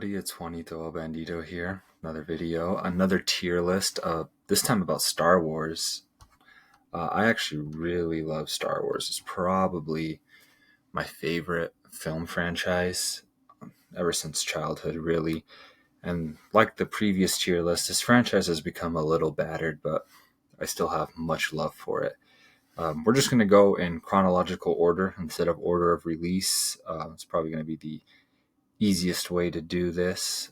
It's Juanito Bandito here. Another video, another tier list. This time about Star Wars. I actually really love Star Wars. It's probably my favorite film franchise ever since childhood, really. And like the previous tier list, this franchise has become a little battered, but I still have much love for it. We're just going to go in chronological order instead of order of release. It's probably going to be the easiest way to do this.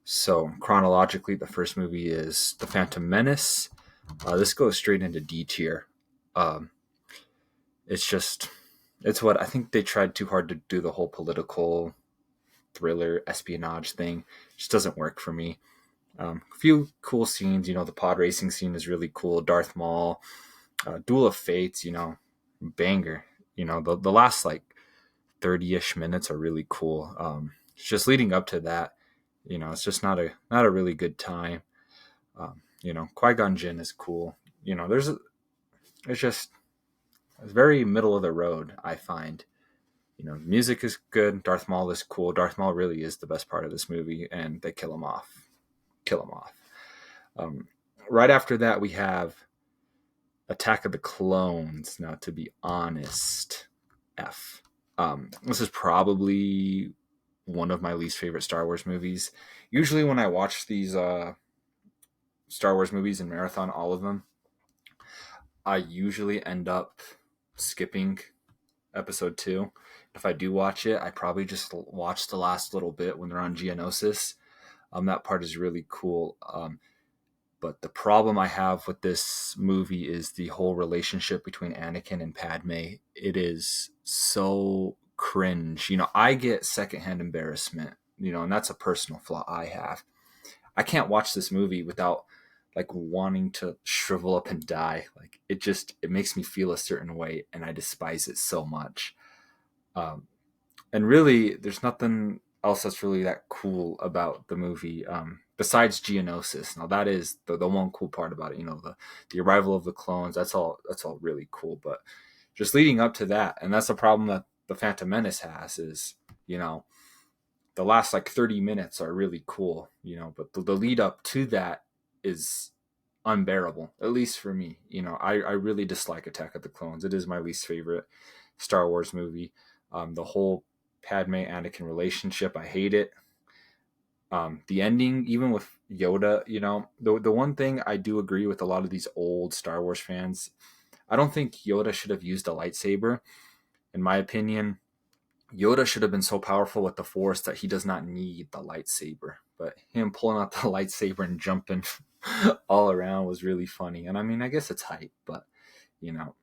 So chronologically, the first movie is The Phantom Menace. This goes straight into D tier. Um, it's what I think they tried too hard to do the whole political thriller espionage thing. It just doesn't work for me. A few cool scenes, the pod racing scene is really cool. Darth Maul, Duel of Fates, banger. The last like 30-ish minutes are really cool. Just leading up to that, it's just not a really good time. Qui-Gon Jinn is cool. It's just it's very middle of the road, I find. Music is good. Darth Maul is cool. Darth Maul really is the best part of this movie, and they kill him off. Kill him off. Um, right after that, we have Attack of the Clones. Now, to be honest, F. This is probably one of my least favorite Star Wars movies. Usually, when I watch these Star Wars movies in marathon, all of them, I usually end up skipping episode 2. If I do watch it, I probably just watch the last little bit when they're on Geonosis. That part is really cool. But the problem I have with this movie is the whole relationship between Anakin and Padme. It is so cringe. I get secondhand embarrassment, and that's a personal flaw I have. I can't watch this movie without like wanting to shrivel up and die. Like it makes me feel a certain way, and I despise it so much. Um, and really, there's nothing else that's really that cool about the movie besides Geonosis. Now that is the one cool part about it. The arrival of the clones. That's all really cool. But just leading up to that, and that's the problem that the Phantom Menace has is the last like 30 minutes are really cool. But the lead up to that is unbearable, at least for me. I really dislike Attack of the Clones. It is my least favorite Star Wars movie. The whole Padme Anakin relationship, I hate it. The ending, even with Yoda, the one thing I do agree with a lot of these old Star Wars fans, I don't think Yoda should have used a lightsaber. In my opinion, Yoda should have been so powerful with the Force that he does not need the lightsaber. But him pulling out the lightsaber and jumping all around was really funny. And I mean, I guess it's hype, but you know,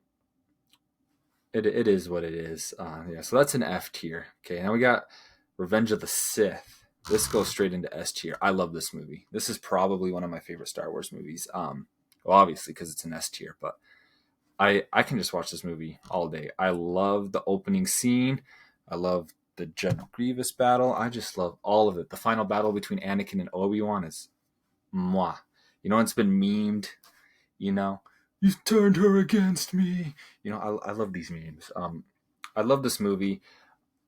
it is what it is. Yeah, so that's an F tier. Okay, now we got Revenge of the Sith. This goes straight into S tier. I love this movie. This is probably one of my favorite Star Wars movies. Well, obviously because it's an S tier, but I can just watch this movie all day. I love the opening scene. I love the General Grievous battle. I just love all of it. The final battle between Anakin and Obi-Wan is mwah. It's been memed, you know. You turned her against me. I love these memes. I love this movie.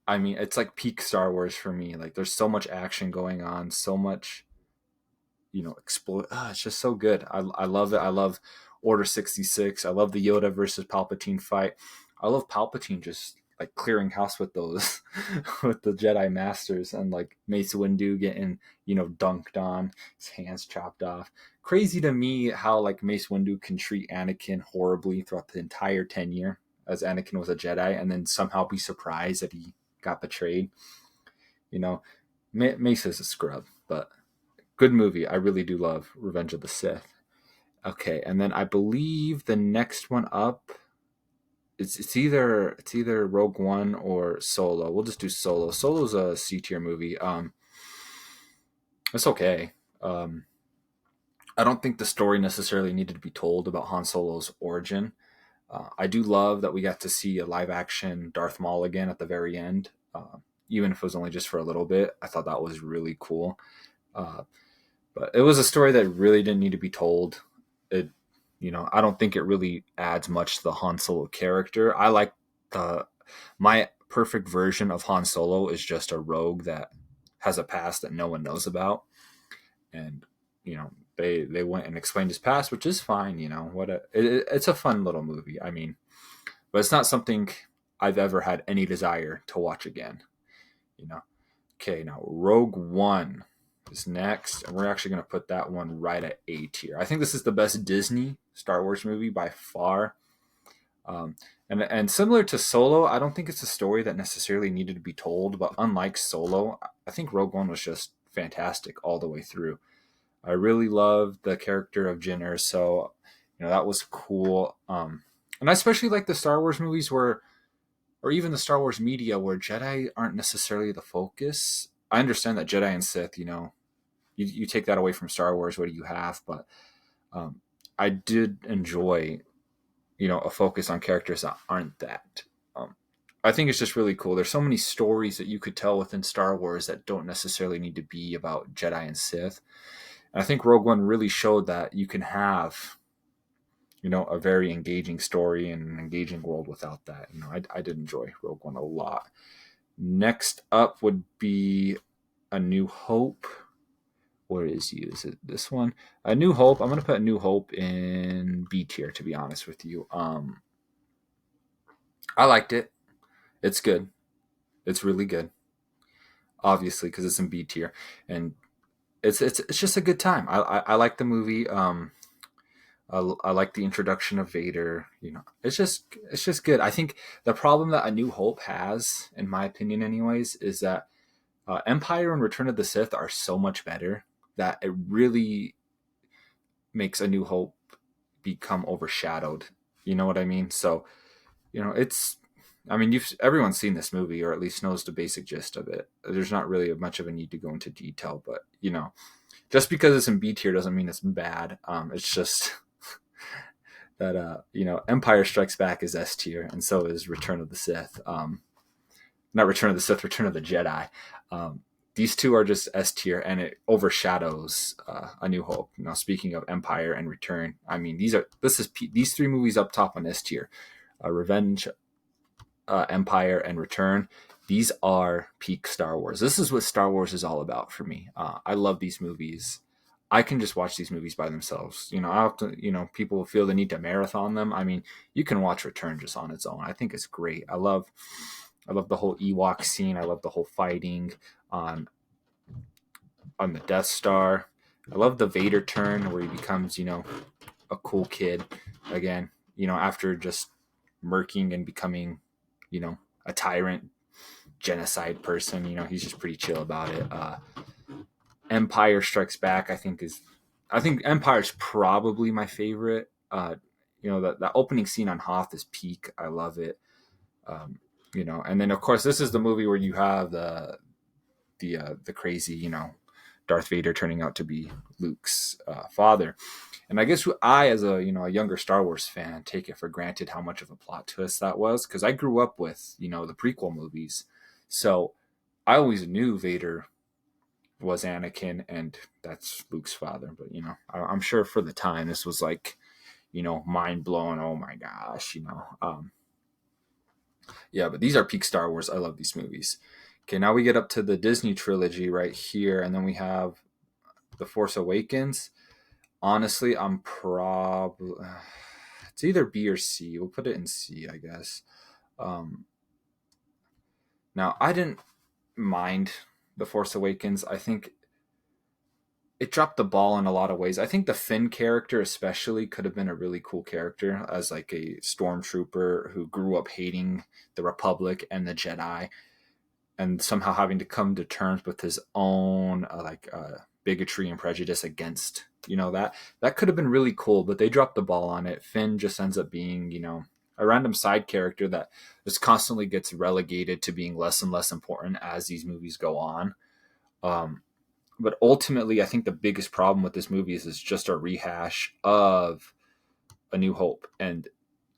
I mean, it's like peak Star Wars for me. Like, there's so much action going on, so much, explode. It's just so good. I love it. I love Order 66. I love the Yoda versus Palpatine fight. I love Palpatine just like clearing house with those, with the Jedi Masters, and like Mace Windu getting, dunked on, his hands chopped off. Crazy to me how like Mace Windu can treat Anakin horribly throughout the entire tenure as Anakin was a Jedi, and then somehow be surprised that he got betrayed. You know, Mace is a scrub, but good movie. I really do love Revenge of the Sith. Okay, and then I believe the next one up, it's either Rogue One or Solo. We'll just do Solo. Solo's a C tier movie. It's okay. I don't think the story necessarily needed to be told about Han Solo's origin. I do love that we got to see a live action Darth Maul again at the very end, even if it was only just for a little bit. I thought that was really cool. Uh, but it was a story that really didn't need to be told. I don't think it really adds much to the Han Solo character. I like my perfect version of Han Solo is just a rogue that has a past that no one knows about, and they went and explained his past, which is fine. It's a fun little movie. I mean, but it's not something I've ever had any desire to watch again. You know. Okay, now Rogue One is next, and we're actually going to put that one right at A tier. I think this is the best Disney Star Wars movie by far. And similar to Solo, I don't think it's a story that necessarily needed to be told, but unlike Solo, I think Rogue One was just fantastic all the way through. I really loved the character of Jyn Erso. That was cool. And I especially like the Star Wars movies where, or even the Star Wars media, where Jedi aren't necessarily the focus. I understand that Jedi and Sith, you take that away from Star Wars, what do you have? But I did enjoy, a focus on characters that aren't that. I think it's just really cool. There's so many stories that you could tell within Star Wars that don't necessarily need to be about Jedi and Sith. And I think Rogue One really showed that you can have, a very engaging story and an engaging world without that. I did enjoy Rogue One a lot. Next up would be A New Hope. Where is you? Is it this one? A New Hope. I'm going to put A New Hope in B tier, to be honest with you. I liked it. It's good. It's really good. Obviously, because it's in B tier, and it's just a good time. I like the movie. I like the introduction of Vader. It's just good. I think the problem that A New Hope has, in my opinion, anyways, is that Empire and Return of the Sith are so much better that it really makes A New Hope become overshadowed. You know what I mean? So, it's. I mean, everyone's seen this movie, or at least knows the basic gist of it. There's not really much of a need to go into detail, but just because it's in B tier doesn't mean it's bad. It's just that Empire Strikes Back is S tier, and so is Return of the Sith. Not Return of the Sith, Return of the Jedi. These two are just S tier, and it overshadows A New Hope. Speaking of Empire and Return, I mean these three movies up top on S tier: Revenge, Empire, and Return. These are peak Star Wars. This is what Star Wars is all about for me. I love these movies. I can just watch these movies by themselves. I often, people feel the need to marathon them. I mean, you can watch Return just on its own. I think it's great. I love the whole Ewok scene. I love the whole fighting on the Death Star. I love the Vader turn where he becomes, a cool kid again. After just murking and becoming, a tyrant, genocide person. He's just pretty chill about it. Empire Strikes Back, I think Empire's probably my favorite. That opening scene on Hoth is peak. I love it. And then of course this is the movie where you have the crazy, Darth Vader turning out to be Luke's father. And I guess I, as a younger Star Wars fan, take it for granted how much of a plot twist that was, because I grew up with the prequel movies, so I always knew Vader was Anakin and that's Luke's father. But I'm sure for the time this was like mind blowing. Oh my gosh, yeah. But these are peak Star Wars. I love these movies. Okay, now we get up to the Disney trilogy right here, and then we have The Force Awakens. Honestly, I'm probably it's either B or C. We'll put it in C, I guess. Now I didn't mind The Force Awakens. I think it dropped the ball in a lot of ways. I think the Finn character especially could have been a really cool character as like a stormtrooper who grew up hating the Republic and the Jedi, and somehow having to come to terms with his own bigotry and prejudice against that could have been really cool, but they dropped the ball on it. Finn just ends up being a random side character that just constantly gets relegated to being less and less important as these movies go on. But ultimately, I think the biggest problem with this movie is it's just a rehash of A New Hope, and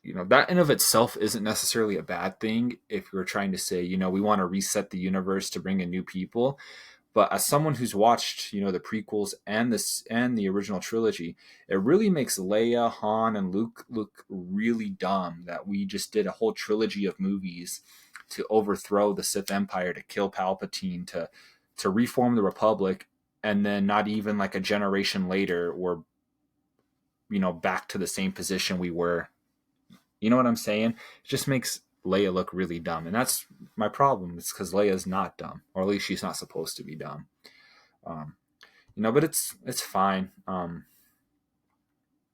that in of itself isn't necessarily a bad thing if you're trying to say we want to reset the universe to bring in new people. But as someone who's watched the prequels and the original trilogy, it really makes Leia, Han, and Luke look really dumb that we just did a whole trilogy of movies to overthrow the Sith Empire, to kill Palpatine, to to reform the Republic, and then not even like a generation later, we're back to the same position we were. You know what I'm saying? It just makes Leia look really dumb, and that's my problem. It's because Leia's not dumb, or at least she's not supposed to be dumb. Um, but it's fine.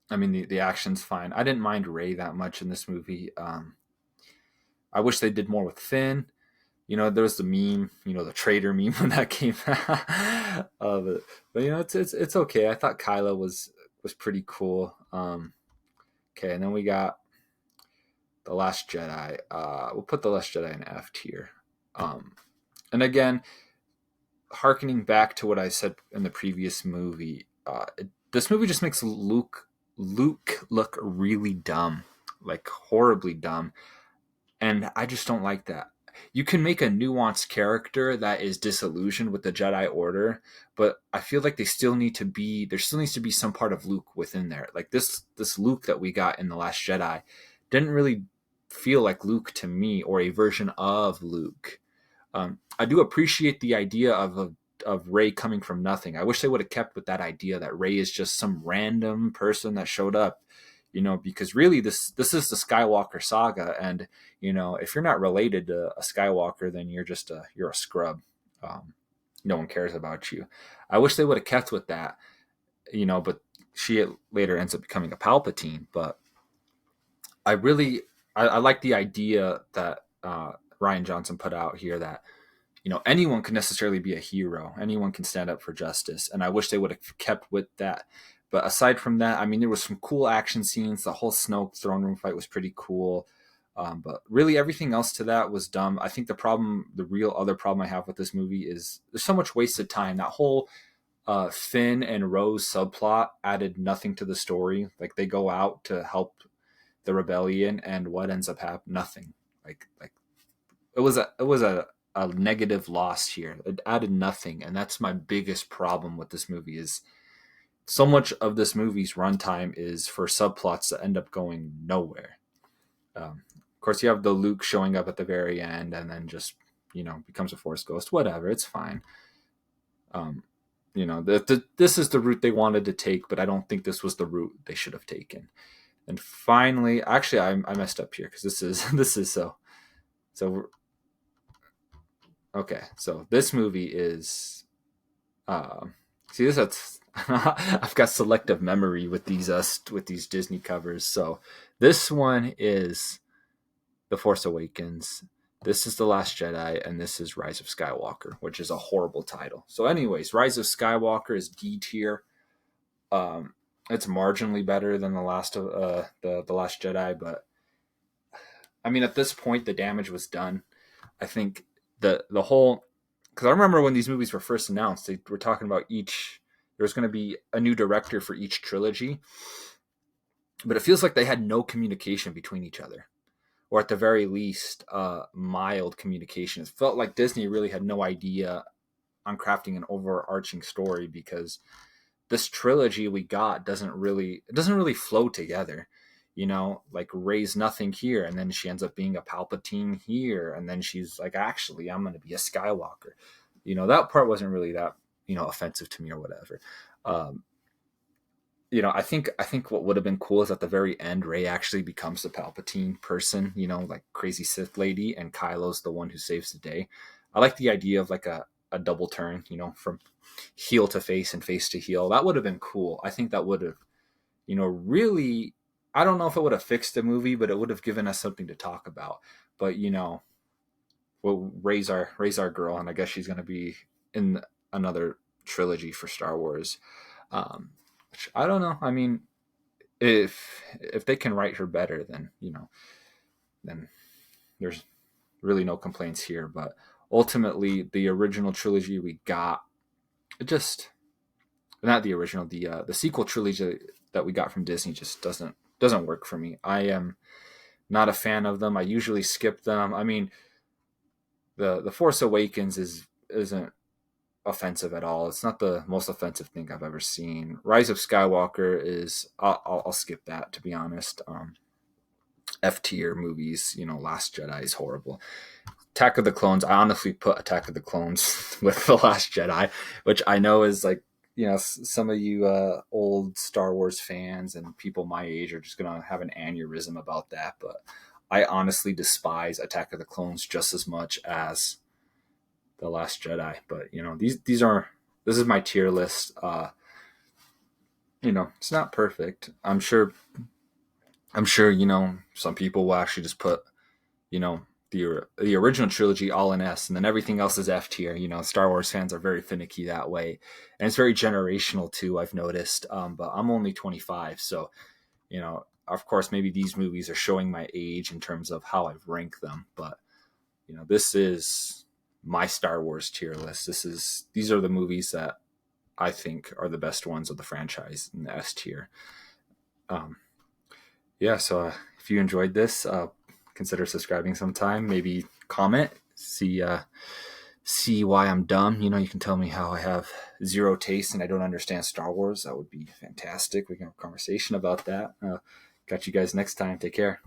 I mean, the action's fine. I didn't mind Rey that much in this movie. I wish they did more with Finn. There was the meme, the traitor meme when that came out. But it's okay. I thought Kylo was pretty cool. Okay, and then we got the Last Jedi. We'll put the Last Jedi in F tier. And again, harkening back to what I said in the previous movie, this movie just makes Luke look really dumb, like horribly dumb, and I just don't like that. You can make a nuanced character that is disillusioned with the Jedi Order, but I feel like there still needs to be some part of Luke within there. Like this Luke that we got in The Last Jedi didn't really feel like Luke to me, or a version of Luke. I do appreciate the idea of Rey coming from nothing. I wish they would have kept with that idea that Rey is just some random person that showed up, because really this is the Skywalker saga, and if you're not related to a Skywalker, then you're a scrub. No one cares about you. I wish they would have kept with that, but she later ends up becoming a Palpatine. But I like the idea that Rian Johnson put out here, that anyone can necessarily be a hero, anyone can stand up for justice, and I wish they would have kept with that. But aside from that, I mean, there was some cool action scenes. The whole Snoke throne room fight was pretty cool. But really everything else to that was dumb. I think the real other problem I have with this movie is there's so much wasted time. That whole Finn and Rose subplot added nothing to the story. Like, they go out to help the rebellion, and what ends up happening? Nothing. Like it was a negative loss here. It added nothing, and that's my biggest problem with this movie. Is so much of this movie's runtime is for subplots that end up going nowhere. Of course, you have the Luke showing up at the very end, and then just becomes a Force ghost. Whatever, it's fine. This is the route they wanted to take, but I don't think this was the route they should have taken. And finally, actually, I messed up here, because this is so. Okay, so this movie is. See, that's I've got selective memory with these Disney covers. So this one is The Force Awakens. This is The Last Jedi, and this is Rise of Skywalker, which is a horrible title. So, anyways, Rise of Skywalker is D tier. It's marginally better than the Last Jedi, but I mean, at this point, the damage was done. I think the whole, because I remember when these movies were first announced, they were talking about there's going to be a new director for each trilogy, but it feels like they had no communication between each other, or at the very least, mild communication. It felt like Disney really had no idea on crafting an overarching story, because this trilogy we got doesn't really flow together. Like, Rey's nothing here, and then she ends up being a Palpatine here, and then she's like, actually, I'm going to be a Skywalker. That part wasn't really that offensive to me, or whatever. I think what would have been cool is at the very end, Rey actually becomes the Palpatine person, like crazy Sith lady, and Kylo's the one who saves the day. I like the idea of like a double turn, from heel to face and face to heel. That would have been cool. I think that would have, really, I don't know if it would have fixed the movie, but it would have given us something to talk about. But, we'll raise our girl, and I guess she's going to be in another trilogy for Star Wars. Which I don't know. I mean, if they can write her better, then then there's really no complaints here. But ultimately, the original trilogy we got, it just, not the original, the sequel trilogy that we got from Disney just doesn't work for me. I am not a fan of them. I usually skip them. I mean, the Force Awakens isn't offensive at all. It's not the most offensive thing I've ever seen. Rise of Skywalker is, I'll skip that, to be honest. F tier movies. Last Jedi is horrible. Attack of the Clones, I honestly put Attack of the Clones with The Last Jedi, which I know is like, some of you old Star Wars fans and people my age are just going to have an aneurysm about that. But I honestly despise Attack of the Clones just as much as The Last Jedi. But, this is my tier list. It's not perfect. I'm sure, some people will actually just put, you know, the original trilogy all in S, and then everything else is F tier. Star Wars fans are very finicky that way, and it's very generational too. I've noticed, but I'm only 25, so of course, maybe these movies are showing my age in terms of how I've ranked them. But this is my Star Wars tier list. These are the movies that I think are the best ones of the franchise in the S tier. Um, yeah, so if you enjoyed this, consider subscribing sometime. Maybe comment, see why I'm dumb. You can tell me how I have zero taste and I don't understand Star Wars. That would be fantastic. We can have a conversation about that. Got you guys next time. Take care.